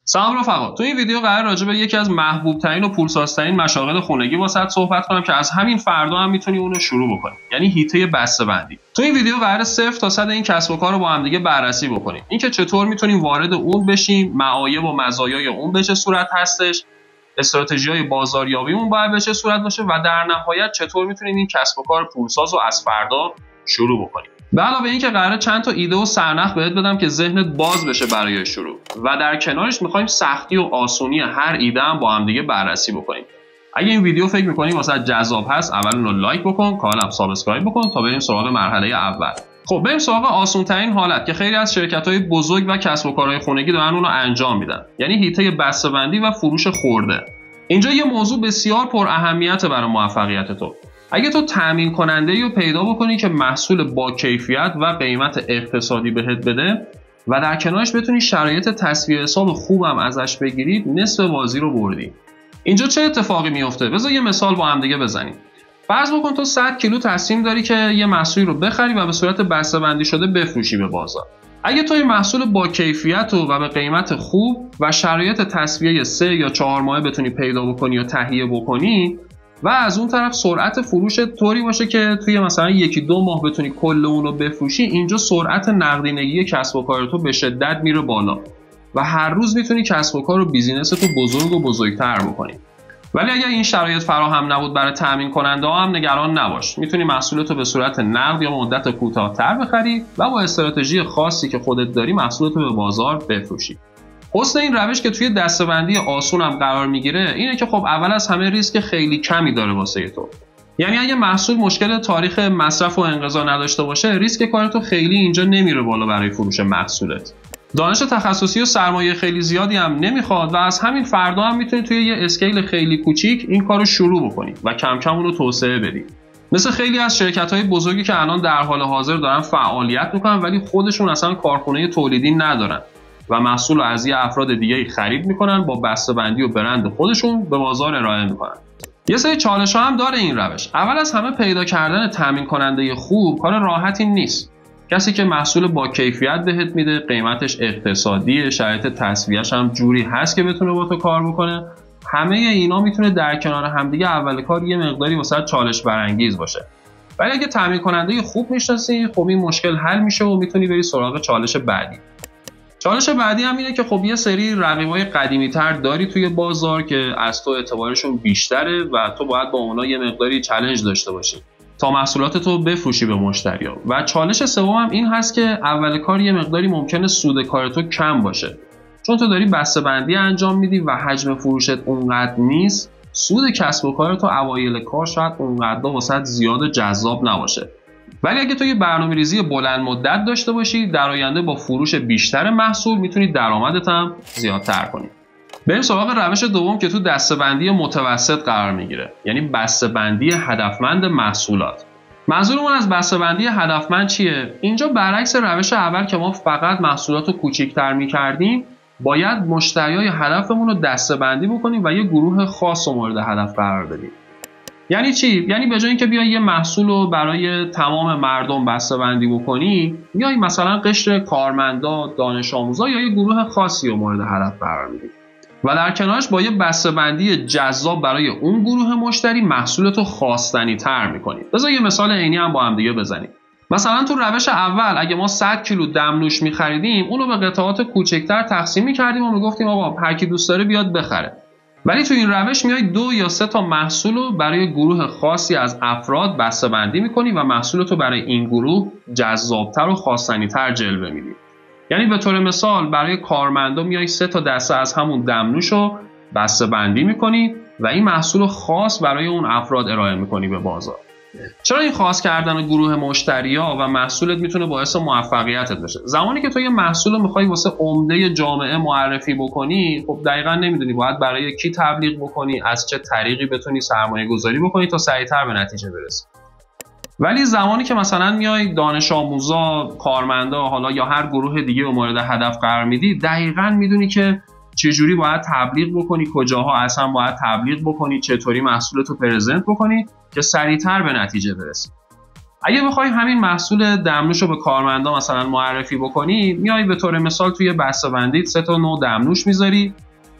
سلام رفقا، تو این ویدیو قرار راجع به یکی از محبوب ترین و پولسازترین مشاغل خونگی واسط صحبت کنم که از همین فردا هم میتونی اونو شروع بکنی، یعنی هیته بسته‌بندی. تو این ویدیو قرار 0 تا 100 این کسب و کار رو با هم دیگه بررسی بکنیم. اینکه چطور میتونیم وارد اون بشیم، معایب و مزایای اون به چه صورت هستش، استراتژی‌های بازاریابیمون باید به چه صورت باشه و در نهایت چطور میتونیم این کسب و کار پولساز رو از فردا شروع بکنیم. به علاوه اینکه قراره چند تا ایده و سرنخ بهت بدم که ذهنت باز بشه برای شروع و در کنارش می‌خوایم سختی و آسونی هر ایده هم با هم دیگه بررسی بکنیم. اگه این ویدیو فکر می‌کنی واسه جذاب هست، اول اون رو لایک بکن، کانالم سابسکرایب بکن تا بریم سراغ مرحله اول. خب بریم سراغ آسان‌ترین حالت که خیلی از شرکت‌های بزرگ و کسب و کارهای خانگی دارن اون رو انجام میدن، یعنی هیته بسته‌بندی و فروش خرده. اینجا یه موضوع بسیار پر اهمیت برای موفقیت تو. اگه تو تامین کننده‌ای رو پیدا بکنی که محصول با کیفیت و قیمت اقتصادی بهت بده و در کنارش بتونی شرایط تسویه حساب خوبم ازش بگیری، نصف بازی رو بردی. اینجا چه اتفاقی میفته؟ بذار یه مثال با هم دیگه بزنیم. فرض بکن تو 100 کیلو تصمیم داری که یه محصولی رو بخری و به صورت بسته‌بندی شده بفروشی به بازار. اگه تو این محصول با کیفیت و به قیمت خوب و شرایط تسویه 3 یا 4 ماهه بتونی پیدا بکنی یا تهیه بکنی و از اون طرف سرعت فروش طوری باشه که توی مثلا 1-2 ماه بتونی کل اون رو بفروشی، اینجا سرعت نقدینگی کسب و کار تو به شدت میره بالا و هر روز میتونی کسب و کار و بیزینس تو بزرگ و بزرگتر بکنی. ولی اگر این شرایط فراهم نبود برای تامین کننده ها هم نگران نباش، میتونی محصولتو به صورت نقد یا مدت کوتاه‌تر بخری و با استراتژی خاصی که خودت داری محصولتو به بازار بفروشی. حسن این روش که توی دسته‌بندی آسون هم قرار میگیره اینه که خب اول از همه ریسک خیلی کمی داره واسه تو. یعنی اگه محصول مشکل تاریخ مصرف و انقضا نداشته باشه، ریسک کارتو خیلی اینجا نمیره بالا برای فروش محصولت. دانش تخصصی و سرمایه خیلی زیادی هم نمیخواد و از همین فردا هم میتونی توی یه اسکیل خیلی کوچیک این کارو شروع بکنی و کم کم اون رو توسعه بدی. مثل خیلی از شرکت‌های بزرگی که الان در حال حاضر دارن فعالیت میکنن ولی خودشون اصلا کارخونه تولیدی ندارن و محصول رو از یه افراد دیگه خرید میکنن، با بسته‌بندی و برند خودشون به بازار ارائه میکنن. یه سری چالش‌ها هم داره این روش. اول از همه پیدا کردن تامین کننده خوب کار راحتی نیست. کسی که محصول با کیفیت بهت میده، قیمتش اقتصادیه، شرایط تسویه‌اش هم جوری هست که بتونه با تو کار بکنه، همه اینا میتونه در کنار همدیگه اول کار یه مقداری واسه چالش برانگیز باشه. ولی اگه تامین کننده خوب میشناسی، خب این مشکل حل میشه و میتونی بری سراغ چالش بعدی. چالش بعدی هم اینه که خب یه سری رقیبای قدیمی‌تر داری توی بازار که از تو اعتبارشون بیشتره و تو باید با اونا یه مقداری چالش داشته باشی تا محصولات تو بفروشی به مشتری‌ها. و چالش سوم هم این هست که اول کار یه مقداری ممکنه سود کار تو کم باشه، چون تو داری بسته‌بندی انجام میدی و حجم فروشت اونقدر نیست. سود کسب و کار تو اوایل کار شاید اونقدر واسط زیاد و جذاب نباشه. ولی اگه تو یه برنامه‌ریزی بلند مدت داشته باشی، در آینده با فروش بیشتر محصول میتونی درآمدت هم زیادتر کنی. بریم سراغ روش دوم که تو دسته‌بندی متوسط قرار میگیره، یعنی بسته‌بندی هدفمند محصولات. منظورمون از بسته‌بندی هدفمند چیه؟ اینجا برعکس روش اول که ما فقط محصولات رو کوچیک‌تر می‌کردیم، باید مشتریای هدفمون رو دسته‌بندی بکنیم و یه گروه خاص رو مورد هدف قرار بدیم. یعنی چی؟ یعنی به جای اینکه بیای یه محصول رو برای تمام مردم بسته‌بندی بکنی، بیای مثلا قشر کارمندا، دانش آموزا یا یه گروه خاصی رو مورد هدف قرار میدی و در کنارش با یه بسته‌بندی جذاب برای اون گروه مشتری محصولتو خواستنی‌تر می‌کنی. بذار یه مثال عینی هم با هم دیگه بزنیم. مثلا تو روش اول اگه ما 100 کیلو دمنوش می‌خریدیم، اون رو به قطعات کوچکتر تقسیم می‌کردیم و می‌گفتیم آقا هر کی دوست داره بیاد بخره. ولی تو این روش میای 2 یا 3 تا محصول رو برای گروه خاصی از افراد بسته‌بندی می‌کنی و محصولتو برای این گروه جذاب‌تر و خواستنی‌تر جلوه میدی. یعنی به طور مثال برای کارمندا میای 3 تا دسته از همون دمنوش رو بسته‌بندی می‌کنی و این محصول خاص برای اون افراد ارائه می‌کنی به بازار. چرا این خاص کردن گروه مشتری‌ها و محصولت میتونه باعث موفقیتت بشه؟ زمانی که تو یه محصول رو می‌خوای واسه عمده جامعه معرفی بکنی، خب دقیقاً نمیدونی باید برای کی تبلیغ بکنی، از چه طریقی بتونی سرمایه‌گذاری بکنی تا سریعتر به نتیجه برسی. ولی زمانی که مثلا میای دانش آموزا، کارمندا، حالا یا هر گروه دیگه رو مورد هدف قرار میدی، دقیقاً میدونی که چجوری باید تبلیغ بکنی، کجاها اصلا باید تبلیغ بکنی، چطوری محصولتو پرزنت بکنی که سریعتر به نتیجه برسی. اگه بخوای همین محصول دمنوش رو به کارمندا مثلا معرفی بکنی، میای به طور مثال توی بسته‌بندیت 3 تا نوع دمنوش میذاری،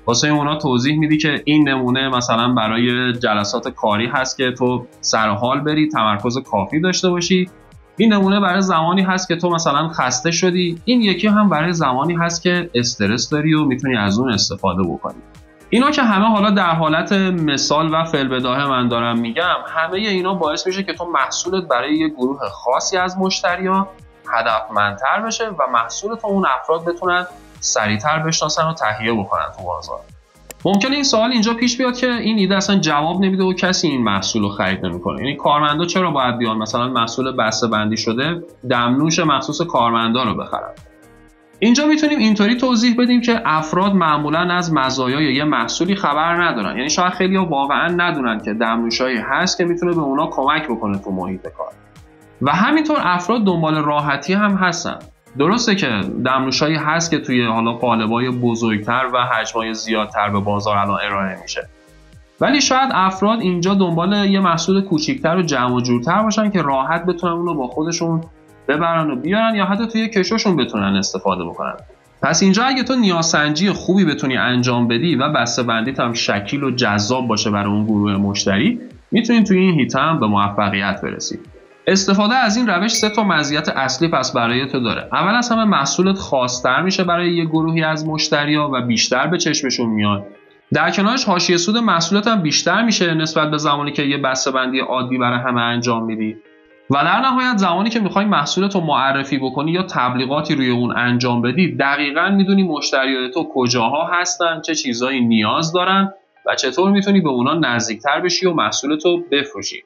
واسه اونا توضیح میدی که این نمونه مثلا برای جلسات کاری هست که تو سر حال بری، تمرکز کافی داشته باشی. این نمونه برای زمانی هست که تو مثلا خسته شدی. این یکی هم برای زمانی هست که استرس داری و میتونی از اون استفاده بکنی. اینا که همه حالا در حالت مثال و فعل‌بداهه من دارم میگم، همه اینا باعث میشه که تو محصولت برای یه گروه خاصی از مشتری‌ها هدفمندتر بشه و محصولت اون افراد بتونن سریعتر بشناسن و تهیه بکنن تو بازار. ممکنه این سوال اینجا پیش بیاد که این ایده اصلا جواب نمیده و کسی این محصول رو خرید نمیکنه. یعنی کارمندا چرا باید بیان مثلا محصول بسته‌بندی شده دمنوش مخصوص کارمندا رو بخرن؟ اینجا میتونیم اینطوری توضیح بدیم که افراد معمولا از مزایای یه محصولی خبر ندارن. یعنی شاید خیلی‌ها واقعا ندونن که دمنوشایی هست که میتونه به اونا کمک بکنه تو محیط کار. و همینطور افراد دنبال راحتی هم هستن. درسته که دمنوشایی هست که توی حالا قالب‌های بزرگتر و حجم‌های زیادتر به بازار الان ارائه میشه. ولی شاید افراد اینجا دنبال یه محصول کوچیک‌تر و جمع و جورتر باشن که راحت بتونن اونو با خودشون ببرن و بیارن یا حتی توی کشوشون بتونن استفاده بکنن. پس اینجا اگه تو نیازسنجی خوبی بتونی انجام بدی و بسته‌بندیت هم شکیل و جذاب باشه برای اون گروه مشتری، میتونی توی این هیته هم به موفقیت برسی. استفاده از این روش 3 تا مزیت اصلی پس برای تو داره. اول از همه محصولت خاص‌تر میشه برای یه گروهی از مشتری‌ها و بیشتر به چشمشون میاد. در کنارش حاشیه سود محصولت هم بیشتر میشه نسبت به زمانی که یه بسته‌بندی عادی برای همه انجام میدی. و در نهایت زمانی که میخوای محصولت رو معرفی بکنی یا تبلیغاتی روی اون انجام بدی، دقیقاً میدونی مشتریای تو کجاها هستن، چه چیزایی نیاز دارن و چطور میتونی به اونا نزدیکتر بشی و محصولت رو بفروشی.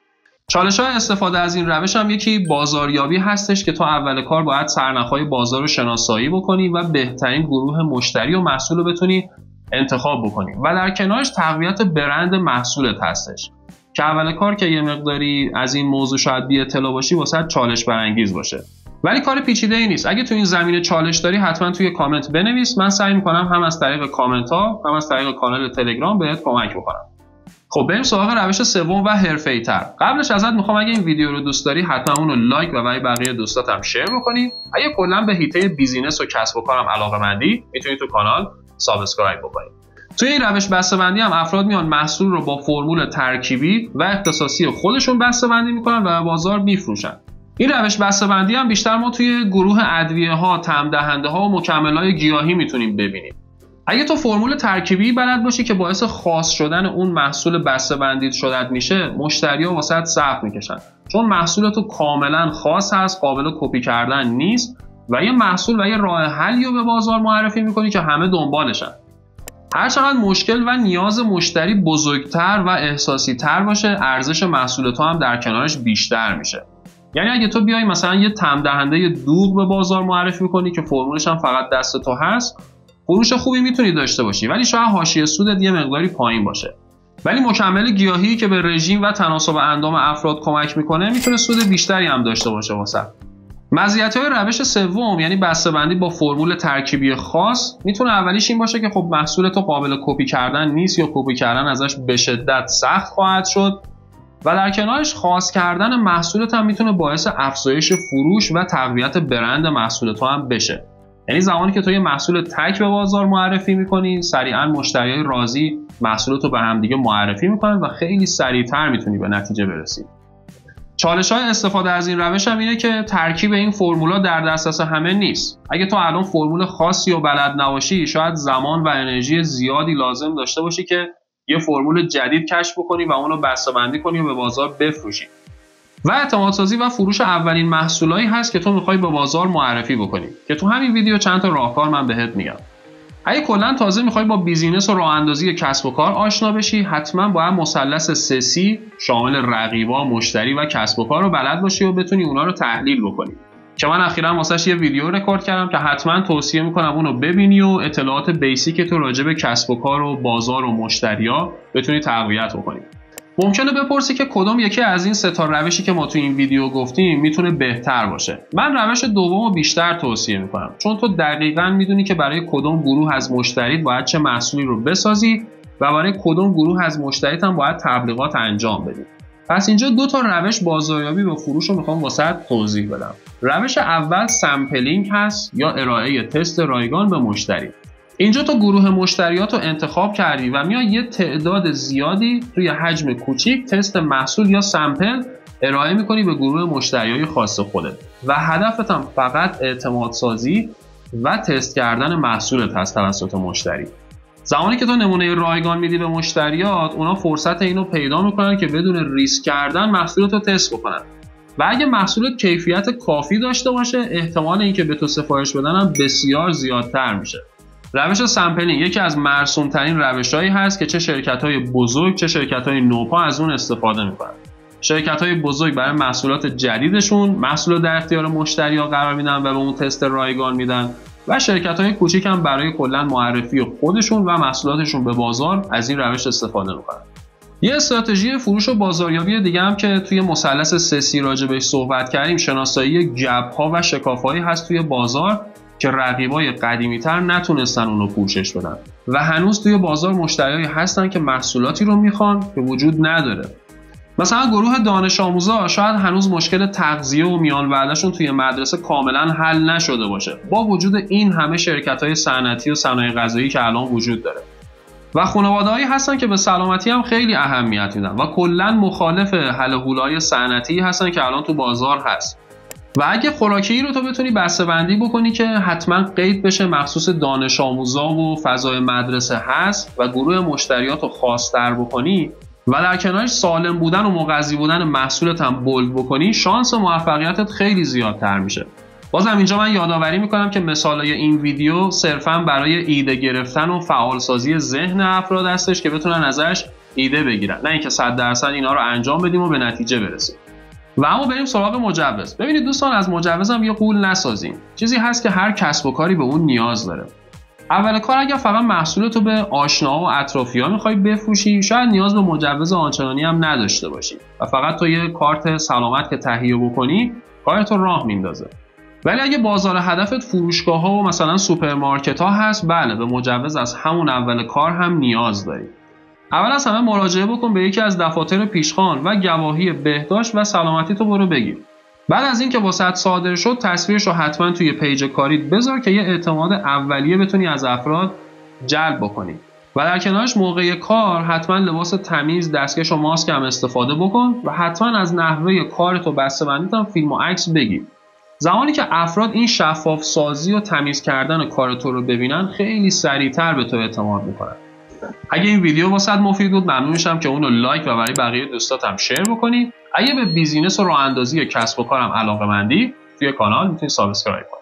چالش‌های استفاده از این روش هم یکی بازاریابی هستش که تو اول کار باید سرنخ‌های بازار رو شناسایی بکنی و بهترین گروه مشتری و محصول رو بتونی انتخاب بکنی و در کنارش تقویت برند محصولت هستش که اول کار که یه مقداری از این موضوع شاید بی اطلاع باشی واسه چالش برانگیز باشه، ولی کار پیچیده‌ای نیست. اگه تو این زمینه چالش داری حتما توی کامنت بنویس، من سعی می‌کنم هم از طریق کامنت ها هم از طریق کانال تلگرام بهت کمک بکنم. خب بریم سراغ روش سوم و حرفه‌ای‌تر. قبلش ازت میخوام اگه این ویدیو رو دوست داری حتما اون رو لایک و برای بقیه دوستاتم شیر بکنی. اگه کلا به حیطه بیزینس و کسب و کارم علاقه‌مندی، میتونی تو کانال سابسکرایب بکنی. توی این روش بسته‌بندی هم افراد میان محصول رو با فرمول ترکیبی و اختصاصی خودشون بسته‌بندی میکنن و به بازار میفروشن. این روش بسته‌بندی هم بیشتر ما توی گروه ادویه‌ها، طعم‌دهنده‌ها و مکمل‌های گیاهی میتونیم ببینیم. اگه تو فرمول ترکیبی بلد باشی که باعث خاص شدن اون محصول بسته‌بندی شدت میشه، مشتری‌ها واسط صف میکشن، چون محصول تو کاملا خاص هست، قابل کپی کردن نیست و یه محصول و یه راه حلی رو به بازار معرفی میکنی که همه دنبالشن. هرچقدر مشکل و نیاز مشتری بزرگتر و احساسی تر باشه، ارزش محصول تو هم در کنارش بیشتر میشه. یعنی اگه تو بیای مثلا یه طعم دهنده دوغ به بازار معرفی کنی که فرمولش هم فقط دست تو هست، فروش خوبی میتونی داشته باشی، ولی شاید حاشیه سودت یه مقداری پایین باشه. ولی مکمل گیاهی که به رژیم و تناسب اندام افراد کمک میکنه، میتونه سود بیشتری هم داشته باشه واسه. مزیت‌های روش سوم یعنی بسته‌بندی با فرمول ترکیبی خاص، میتونه اولیش این باشه که خب محصول تو قابل کپی کردن نیست یا کپی کردن ازش به شدت سخت خواهد شد و در کنارش خاص کردن محصولت هم میتونه باعث افزایش فروش و تقویت برند محصول تو هم بشه. یعنی زمانی که تو یه محصول تک به بازار معرفی میکنی، سریعا مشتریای راضی محصولتو به هم دیگه معرفی میکنن و خیلی سریعتر میتونی به نتیجه برسی. چالش‌های استفاده از این روش هم اینه که ترکیب این فرمولا در دسترس همه نیست. اگه تو الان فرمول خاصی و بلد نباشی، شاید زمان و انرژی زیادی لازم داشته باشی که یه فرمول جدید کشف بکنی و اونو بسته‌بندی کنی و به بازار بفروشی. و اعتمادسازی و فروش اولین محصولایی هست که تو می‌خوای به بازار معرفی بکنی که تو همین ویدیو چند تا راهکار من بهت میگم. اگه کلا تازه می‌خوای با بیزینس و راه‌اندازی کسب و کار آشنا بشی، حتما باید مثلث 3C شامل رقیبا، مشتری و کسب و کار رو بلد باشی و بتونی اونا رو تحلیل بکنی. که من اخیراً واسش یه ویدیو رکورد کردم که حتما توصیه می‌کنم اونو ببینی و اطلاعات بیسیک تو راجع به کسب و کار و بازار و مشتری‌ها بتونی تقویت بکنی. ممکنه بپرسی که کدوم یکی از این 3 تا روشی که ما تو این ویدیو گفتیم میتونه بهتر باشه. من روش دومو بیشتر توصیه میکنم، چون تو دقیقاً میدونی که برای کدوم گروه از مشتریت باید چه محصولی رو بسازی و برای کدوم گروه از مشتریت هم باید تبلیغات انجام بدی. پس اینجا دو تا روش بازاریابی و فروش رو میخوام واسط توضیح بدم. روش اول سامپلینگ هست یا ارائه تست رایگان به مشتری. اینجا تو گروه مشتریات رو انتخاب کردی و میای یه تعداد زیادی توی حجم کوچیک تست محصول یا سامپل ارائه میکنی به گروه مشتریای خاص خودت و هدفت هم فقط اعتماد سازی و تست کردن محصولت هست توسط مشتری. زمانی که تو نمونه رایگان میدی به مشتریات، اونا فرصت اینو پیدا میکنن که بدون ریسک کردن محصولت رو تست بکنن و اگه محصولت کیفیت کافی داشته باشه احتمال اینکه به تو سفارش بدن هم بسیار زیادتر میشه. روش سامپلینگ یکی از مرسوم‌ترین روش‌هایی هست که چه شرکت‌های بزرگ چه شرکت‌های نوپا از اون استفاده میکنن. شرکت‌های بزرگ برای محصولات جدیدشون محصول در اختیار مشتری‌ها قرار میدن و به اون تست رایگان میدن و شرکت‌های کوچیک هم برای کلاً معرفی خودشون و محصولاتشون به بازار از این روش استفاده میکنن. یه استراتژی فروش و بازاریابی دیگه هم که توی مثلث 3C راجع بهش صحبت کردیم شناسایی گپ‌ها و شکاف‌هایی هست توی بازار که رقیبای قدیمی‌تر نتونستن اون رو پوشش بدن و هنوز توی بازار مشتریایی هستن که محصولاتی رو میخوان که وجود نداره. مثلا گروه دانش آموزا شاید هنوز مشکل تغذیه و میان وعده‌شون توی مدرسه کاملا حل نشده باشه با وجود این همه شرکت‌های صنعتی و صنایع غذایی که الان وجود داره. و خانواده‌هایی هستن که به سلامتی هم خیلی اهمیت میدن و کلاً مخالف حل و حول‌های صنعتی هستن که الان تو بازار هست. و اگه خوراکی رو تو بتونی بسته‌بندی بکنی که حتما قید بشه مخصوص دانش آموزا و فضای مدرسه هست و گروه مشتریات رو خاص‌تر بکنی و در کنارش سالم بودن و مغذی بودن محصولت هم بولد بکنی شانس موفقیتت خیلی زیادتر میشه. بازم اینجا من یادآوری میکنم که مثالای این ویدیو صرفاً برای ایده گرفتن و فعالسازی ذهن افراد هستش که بتونن ازش ایده بگیرن، نه اینکه 100% اینا رو انجام بدیم و به نتیجه برسیم. و اما بریم سراغ مجوز. ببینید دوستان، از مجوز هم یه غول نسازیم. چیزی هست که هر کسب و کاری به اون نیاز داره. اول کار اگر فقط محصولتو به آشناها و اطرافی‌ها می‌خوای بفروشی شاید نیاز به مجوز آنچنانی هم نداشته باشی و فقط تو یه کارت سلامت که تهیه بکنی کارتو راه میندازه. ولی اگه بازار هدفت فروشگاه‌ها و مثلا سوپرمارکت‌ها هست، بله به مجوز از همون اول کار هم نیاز داری. اول از همه مراجعه بکن به یکی از دفاتر پیشخوان و گواهی بهداشت و سلامتی تو برو بگیر. بعد از اینکه واسط صادر شد تصویرش رو حتما توی پیج کاریت بذار که یه اعتماد اولیه بتونی از افراد جلب بکنی و در کنارش موقع کار حتما لباس تمیز، دستکش و ماسک هم استفاده بکن و حتما از نحوه کارت و بسته‌بندیت هم فیلم و عکس بگیر. زمانی که افراد این شفاف سازی و تمیز کردن کار تو رو ببینن خیلی سریعتر به تو اعتماد میکنن. اگه این ویدیو واسط مفید بود ممنون میشم که اون رو لایک و برای بقیه دوستاتم شیر بکنی. اگه به بیزینس و راه اندازی کسب و کارم علاقه‌مندی توی کانال میتونی سابسکرایب کنی.